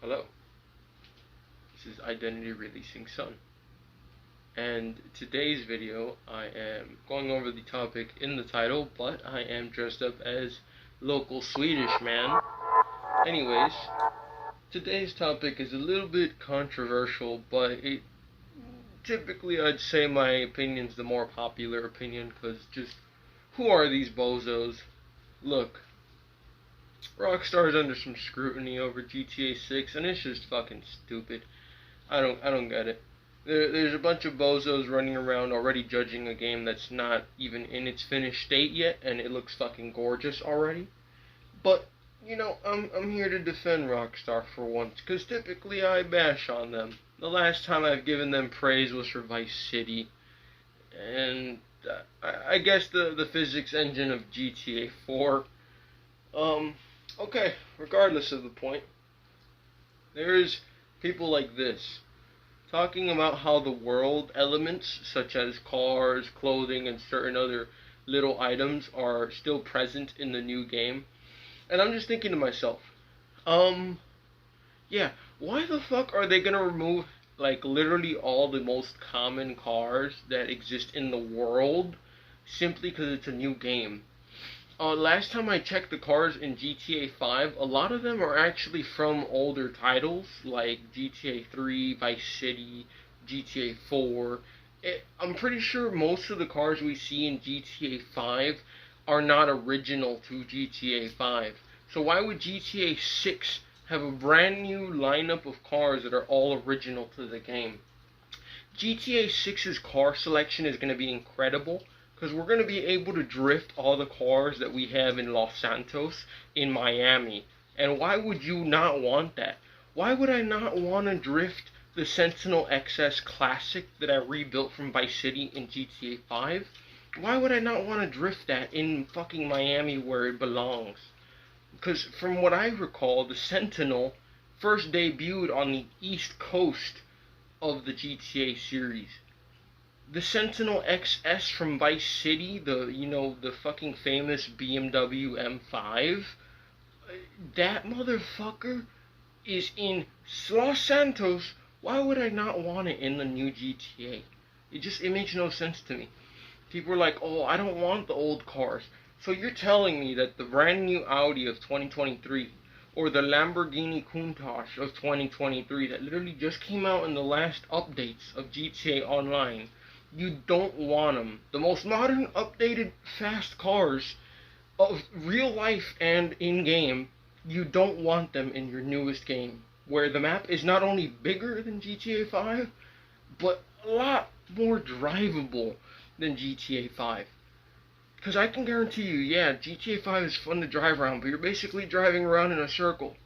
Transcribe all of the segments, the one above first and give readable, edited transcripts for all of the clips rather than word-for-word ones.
Hello, this is Identity Releasing Sun, and today's video I am going over the topic in the title, but I am dressed up as local Swedish man. Anyways, today's topic is a little bit controversial, but typically I'd say my opinion's the more popular opinion, because just who are these bozos? Look, Rockstar's under some scrutiny over GTA 6, and it's just fucking stupid. I don't get it. There's a bunch of bozos running around already judging a game that's not even in its finished state yet, and it looks fucking gorgeous already. But I'm here to defend Rockstar for once, because typically I bash on them. The last time I've given them praise was for Vice City, and I guess the physics engine of GTA 4. Okay, regardless of the point, there's people like this talking about how the world elements, such as cars, clothing, and certain other little items, are still present in the new game. And I'm just thinking to myself, yeah, why the fuck are they gonna remove, like, literally all the most common cars that exist in the world simply because it's a new game? Last time I checked the cars in GTA 5, a lot of them are actually from older titles like GTA 3, Vice City, GTA 4. I'm pretty sure most of the cars we see in GTA 5 are not original to GTA 5. So why would GTA 6 have a brand new lineup of cars that are all original to the game? GTA 6's car selection is going to be incredible, because we're going to be able to drift all the cars that we have in Los Santos in Miami. And why would you not want that? Why would I not want to drift the Sentinel XS Classic that I rebuilt from Vice City in GTA 5? Why would I not want to drift that in fucking Miami where it belongs? Because from what I recall, the Sentinel first debuted on the East Coast of the GTA series. The Sentinel XS from Vice City, the fucking famous BMW M5, that motherfucker is in Los Santos. Why would I not want it in the new GTA? It makes no sense to me. People are like, oh, I don't want the old cars. So you're telling me that the brand new Audi of 2023, or the Lamborghini Countach of 2023 that literally just came out in the last updates of GTA Online, you don't want them? The most modern, updated, fast cars of real life and in-game, you don't want them in your newest game, where the map is not only bigger than GTA 5, but a lot more drivable than GTA 5. Because I can guarantee you, yeah, GTA 5 is fun to drive around, but you're basically driving around in a circle.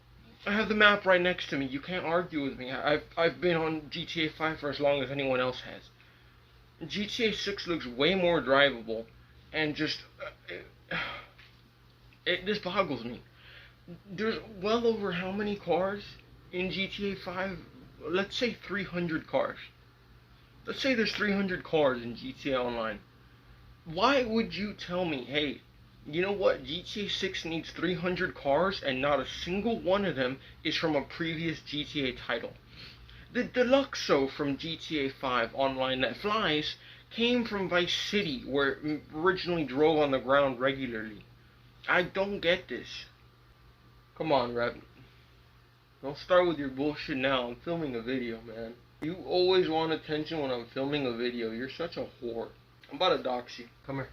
I have the map right next to me. You can't argue with me. I've been on GTA 5 for as long as anyone else has. GTA 6 looks way more drivable, and just this boggles me. There's well over how many cars in GTA 5? Let's say 300 cars. Let's say there's 300 cars in GTA Online. Why would you tell me, hey, you know what, GTA 6 needs 300 cars and not a single one of them is from a previous GTA title? The Deluxo from GTA 5 Online that flies came from Vice City, where it originally drove on the ground regularly. I don't get this. Come on, Rep. Don't start with your bullshit now. I'm filming a video, man. You always want attention when I'm filming a video. You're such a whore. I'm about to dox you. Come here.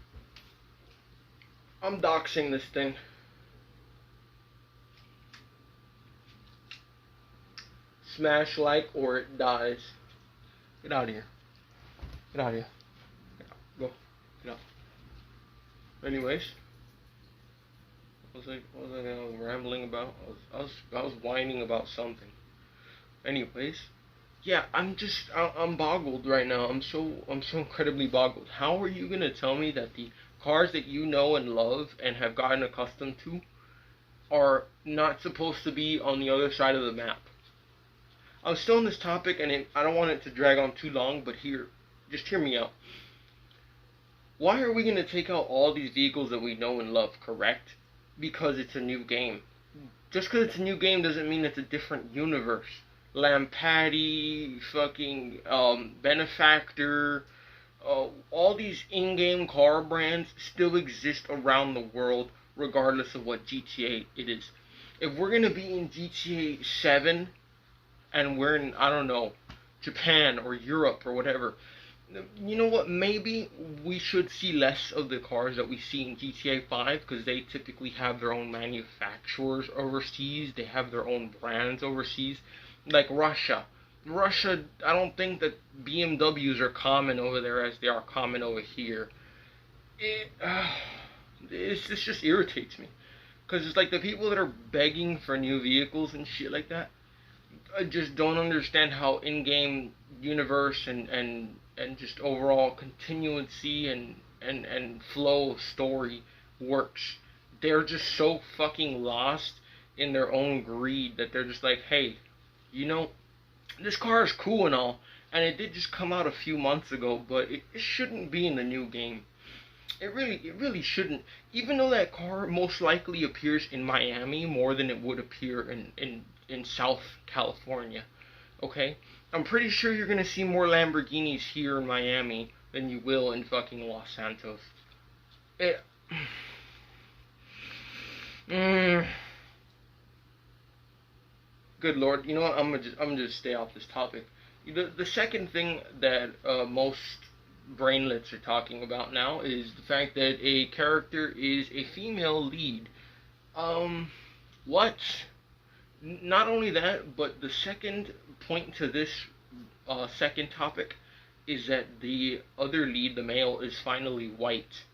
I'm doxing this thing. Smash like or it dies. Get out of here. Get out of here. Get out. Go. Get out. Anyways, what was I rambling about? I was whining about something. Anyways, yeah, I'm boggled right now. I'm so incredibly boggled. How are you gonna tell me that the cars that you know and love and have gotten accustomed to are not supposed to be on the other side of the map? I'm still on this topic, and I don't want it to drag on too long, but just hear me out. Why are we going to take out all these vehicles that we know and love, correct? Because it's a new game. Just because it's a new game doesn't mean it's a different universe. Lampatty, fucking Benefactor, all these in-game car brands still exist around the world, regardless of what GTA it is. If we're gonna be in GTA 7 and we're in, I don't know, Japan or Europe or whatever, you know what? Maybe we should see less of the cars that we see in GTA 5 because they typically have their own manufacturers overseas. They have their own brands overseas, like Russia. Russia, I don't think that BMWs are common over there as they are common over here. It, this just irritates me because it's like the people that are begging for new vehicles and shit like that. I just don't understand how in-game universe and just overall continuity and flow of story works. They're just so fucking lost in their own greed that they're just like, hey, you know, this car is cool and all, and it did just come out a few months ago, but it shouldn't be in the new game. It really shouldn't. Even though that car most likely appears in Miami more than it would appear in South California. Okay? I'm pretty sure you're gonna see more Lamborghinis here in Miami than you will in fucking Los Santos. It, mm, good lord, you know what? I'm gonna just stay off this topic. The second thing that most brainlets are talking about now is the fact that a character is a female lead. What? Not only that, but the second point to this second topic is that the other lead, the male, is finally white.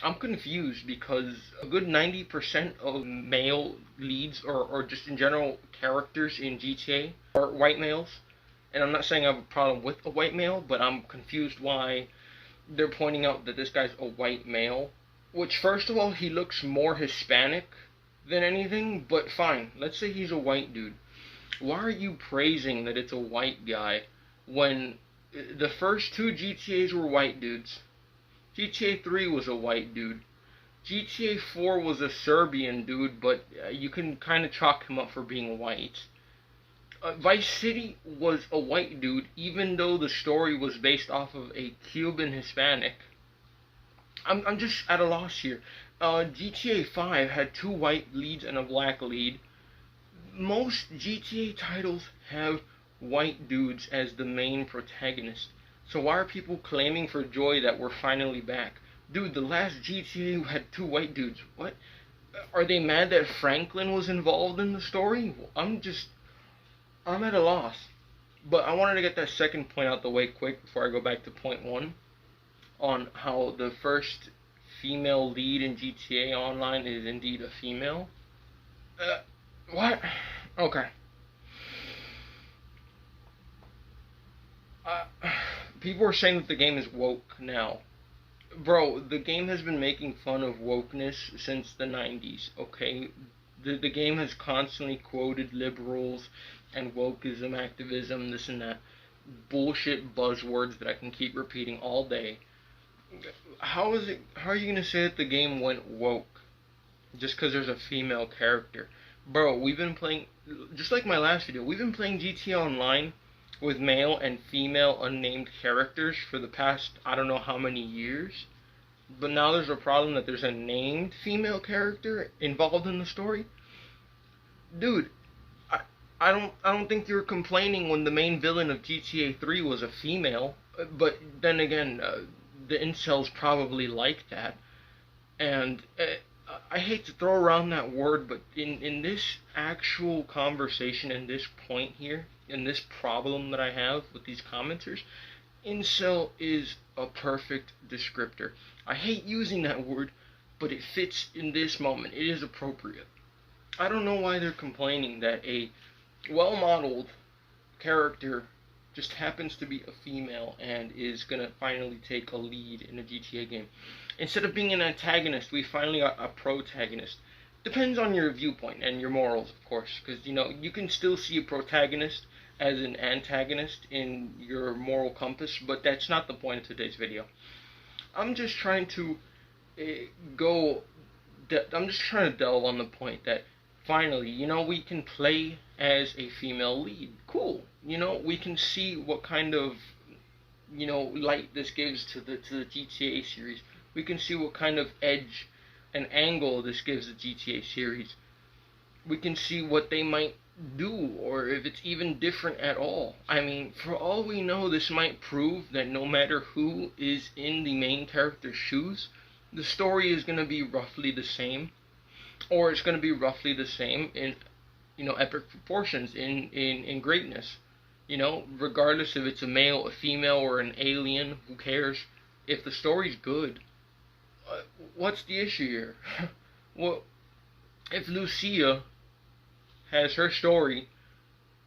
I'm confused because a good 90% of male leads, or just in general characters in GTA, are white males. And I'm not saying I have a problem with a white male, but I'm confused why they're pointing out that this guy's a white male. Which, first of all, he looks more Hispanic than anything, but fine. Let's say he's a white dude. Why are you praising that it's a white guy when the first two GTAs were white dudes? GTA 3 was a white dude. GTA 4 was a Serbian dude, but you can kind of chalk him up for being white. Vice City was a white dude, even though the story was based off of a Cuban Hispanic. I'm just at a loss here. GTA 5 had two white leads and a black lead. Most GTA titles have white dudes as the main protagonist. So why are people claiming for joy that we're finally back? Dude, the last GTA had two white dudes. What? Are they mad that Franklin was involved in the story? I'm at a loss. But I wanted to get that second point out the way quick before I go back to point one on how the first female lead in GTA Online is indeed a female. What? Okay. People are saying that the game is woke now. Bro, the game has been making fun of wokeness since the 90s, okay? The game has constantly quoted liberals and wokeism, activism, this and that. Bullshit buzzwords that I can keep repeating all day. How are you gonna say that the game went woke just because there's a female character? Bro, we've been playing, just like my last video, we've been playing GTA Online with male and female unnamed characters for the past I don't know how many years. But now there's a problem that there's a named female character involved in the story. Dude, I don't think you were complaining when the main villain of GTA 3 was a female. But then again, the incels probably like that. And I hate to throw around that word, but in this actual conversation, in this point here, in this problem that I have with these commenters, incel is a perfect descriptor. I hate using that word, but it fits in this moment. It is appropriate. I don't know why they're complaining that a well-modeled character just happens to be a female and is gonna finally take a lead in a GTA game. Instead of being an antagonist, we finally got a protagonist. Depends on your viewpoint and your morals, of course, because you can still see a protagonist as an antagonist in your moral compass, but that's not the point of today's video. I'm just trying to delve on the point that Finally, we can play as a female lead. Cool. We can see what kind of, light this gives to the GTA series. We can see what kind of edge and angle this gives the GTA series. We can see what they might do, or if it's even different at all. I mean, for all we know, this might prove that no matter who is in the main character's shoes, the story is going to be roughly the same, or it's going to be roughly the same in, epic proportions, in greatness. Regardless if it's a male, a female, or an alien, who cares? If the story's good, what's the issue here? Well, if Lucia has her story,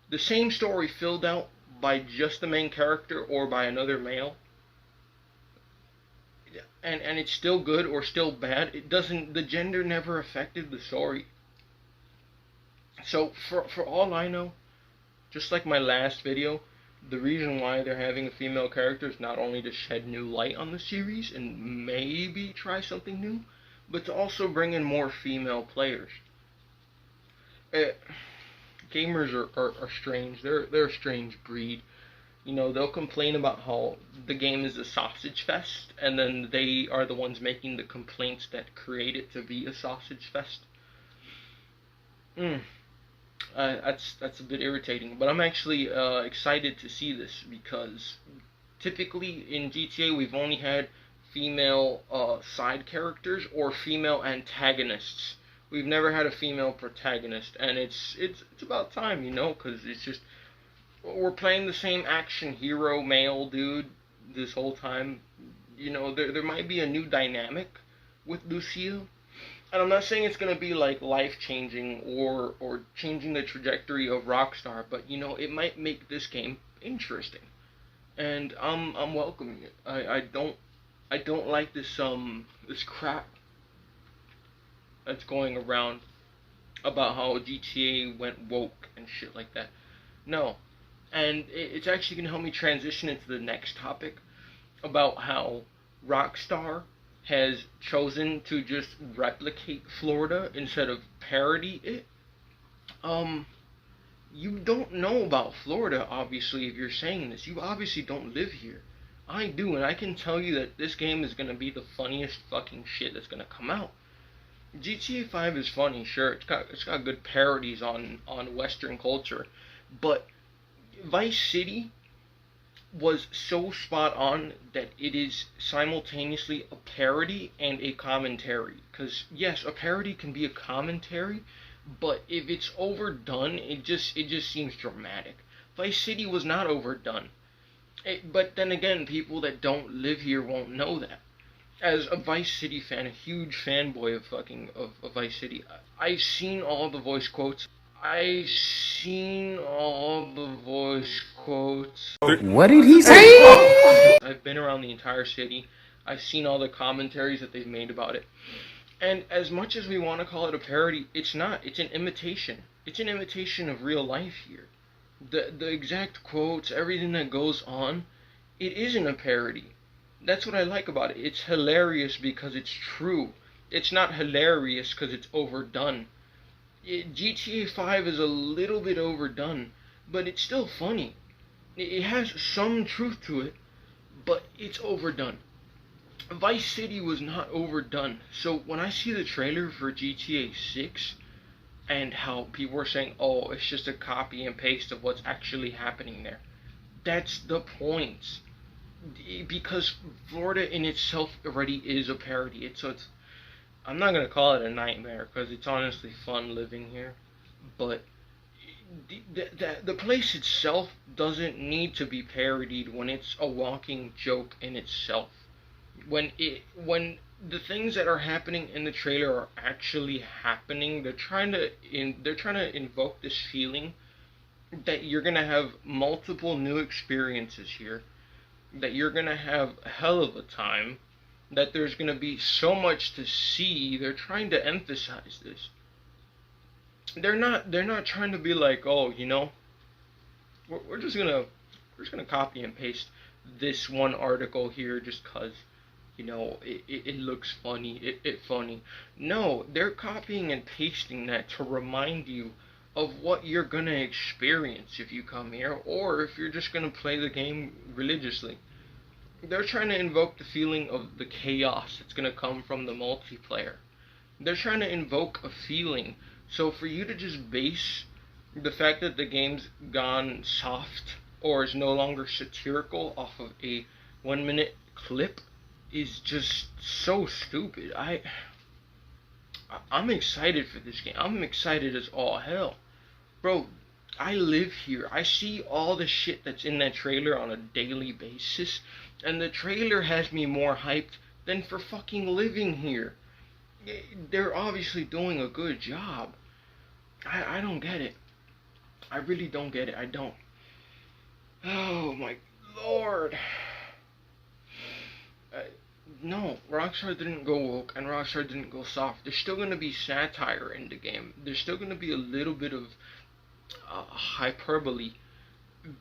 the same story filled out by just the main character or by another male, and it's still good or still bad, the gender never affected the story. So for all I know, just like my last video, the reason why they're having a female character is not only to shed new light on the series and maybe try something new, but to also bring in more female players. Gamers are strange. They're a strange breed. They'll complain about how the game is a sausage fest, and then they are the ones making the complaints that create it to be a sausage fest. That's a bit irritating, but I'm actually excited to see this, because typically in GTA we've only had female side characters or female antagonists. We've never had a female protagonist, and it's about time, because it's just, we're playing the same action hero male dude this whole time. There might be a new dynamic with Lucia, and I'm not saying it's gonna be like life changing or changing the trajectory of Rockstar, but it might make this game interesting, and I'm welcoming it. I don't like this crap that's going around about how GTA went woke and shit like that. No. And it's actually going to help me transition into the next topic about how Rockstar has chosen to just replicate Florida instead of parody it. You don't know about Florida, obviously, if you're saying this. You obviously don't live here. I do, and I can tell you that this game is going to be the funniest fucking shit that's going to come out. GTA 5 is funny, sure. It's got good parodies on Western culture, but Vice City was so spot on that it is simultaneously a parody and a commentary. Because yes, a parody can be a commentary, but if it's overdone, it just seems dramatic. Vice City was not overdone. But then again, people that don't live here won't know that. As a Vice City fan, a huge fanboy of Vice City, I've seen all the voice quotes. What did he say? I've been around the entire city. I've seen all the commentaries that they've made about it. And as much as we want to call it a parody, it's not. It's an imitation. It's an imitation of real life here. The exact quotes, everything that goes on, it isn't a parody. That's what I like about it. It's hilarious because it's true. It's not hilarious because it's overdone. GTA 5 is a little bit overdone, but it's still funny. It has some truth to it, but it's overdone. Vice City was not overdone. So when I see the trailer for GTA 6 and how people are saying, oh, it's just a copy and paste of what's actually happening there, that's the point. Because Florida in itself already is a parody. It's I'm not going to call it a nightmare because it's honestly fun living here. But the place itself doesn't need to be parodied when it's a walking joke in itself. When the things that are happening in the trailer are actually happening, they're trying to invoke this feeling that you're going to have multiple new experiences here, that you're going to have a hell of a time, that there's going to be so much to see. They're trying to emphasize this. They're not trying to be like, oh, we're just going to copy and paste this one article here just cuz, it looks funny, it funny. No, they're copying and pasting that to remind you of what you're gonna experience if you come here, or if you're just gonna play the game religiously. They're trying to invoke the feeling of the chaos that's gonna come from the multiplayer. They're trying to invoke a feeling. So for you to just base the fact that the game's gone soft or is no longer satirical off of a 1 minute clip is just so stupid. I'm excited for this game. I'm excited as all hell. Bro, I live here. I see all the shit that's in that trailer on a daily basis, and the trailer has me more hyped than for fucking living here. They're obviously doing a good job. I don't get it. I really don't get it. I don't. Oh my lord. No, Rockstar didn't go woke and Rockstar didn't go soft. There's still gonna be satire in the game. There's still gonna be a little bit of hyperbole,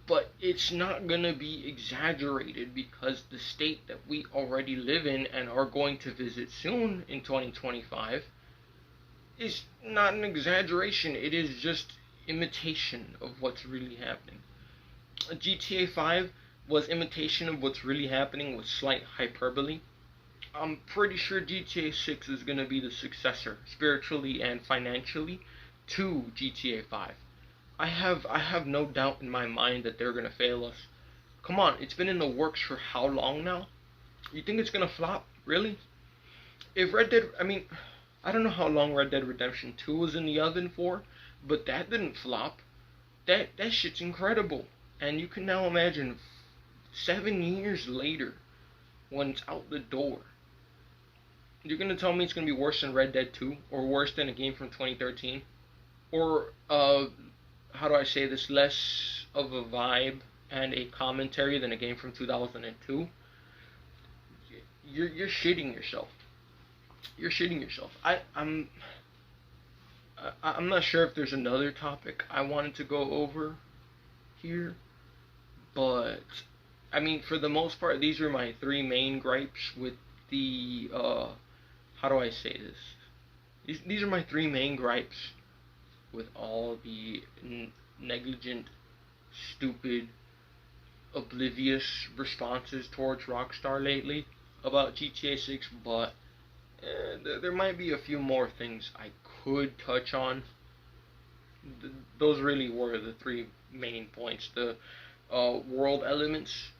but it's not gonna be exaggerated, because the state that we already live in and are going to visit soon in 2025 is not an exaggeration. It is just imitation of what's really happening. GTA 5 was imitation of what's really happening with slight hyperbole. I'm pretty sure GTA 6 is going to be the successor, spiritually and financially, to GTA 5. I have no doubt in my mind that they're going to fail us. Come on, it's been in the works for how long now? You think it's going to flop? Really? If I don't know how long Red Dead Redemption 2 was in the oven for, but that didn't flop. That shit's incredible. And you can now imagine 7 years later, when it's out the door, you're gonna tell me it's gonna be worse than Red Dead 2, or worse than a game from 2013, or how do I say this, less of a vibe and a commentary than a game from 2002? You're shitting yourself. You're shitting yourself. I'm not sure if there's another topic I wanted to go over here, but I mean, for the most part, these are my three main gripes with the how do I say this? These are my three main gripes with all the negligent, stupid, oblivious responses towards Rockstar lately about GTA 6, but there might be a few more things I could touch on. Those really were the three main points. The world elements,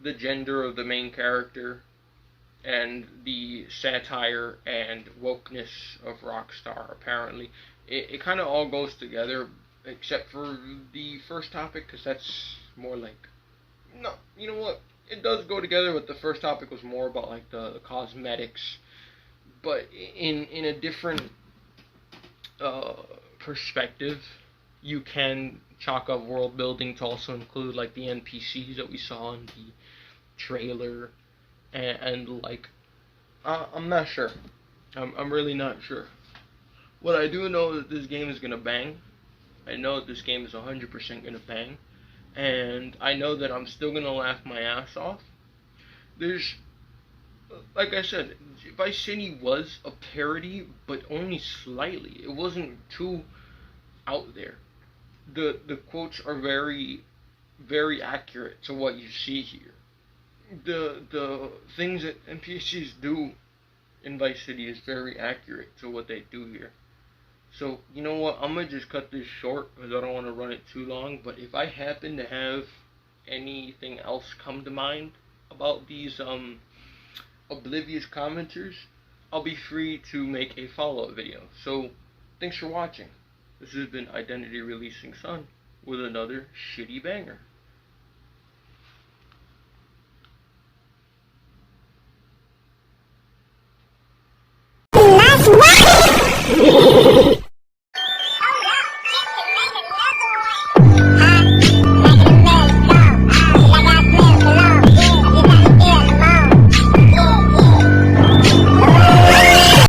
the gender of the main character, and the satire and wokeness of Rockstar, apparently. It kind of all goes together, except for the first topic, because that's more like... No, you know what? It does go together, but the first topic was more about like the cosmetics, but in a different perspective. You can chalk up world building to also include like the NPCs that we saw in the trailer, and like I'm not sure. I'm really not sure. What I do know is that this game is gonna bang. I know that this game is 100% gonna bang, and I know that I'm still gonna laugh my ass off. There's, like I said, Vice City was a parody, but only slightly. It wasn't too out there. The quotes are very, very accurate to what you see here. The things that NPCs do in Vice City is very accurate to what they do here. So, you know what, I'm gonna just cut this short because I don't want to run it too long, but if I happen to have anything else come to mind about these oblivious commenters, I'll be free to make a follow-up video. So, thanks for watching. This has been Identity Releasing Sun with another shitty banger. Let's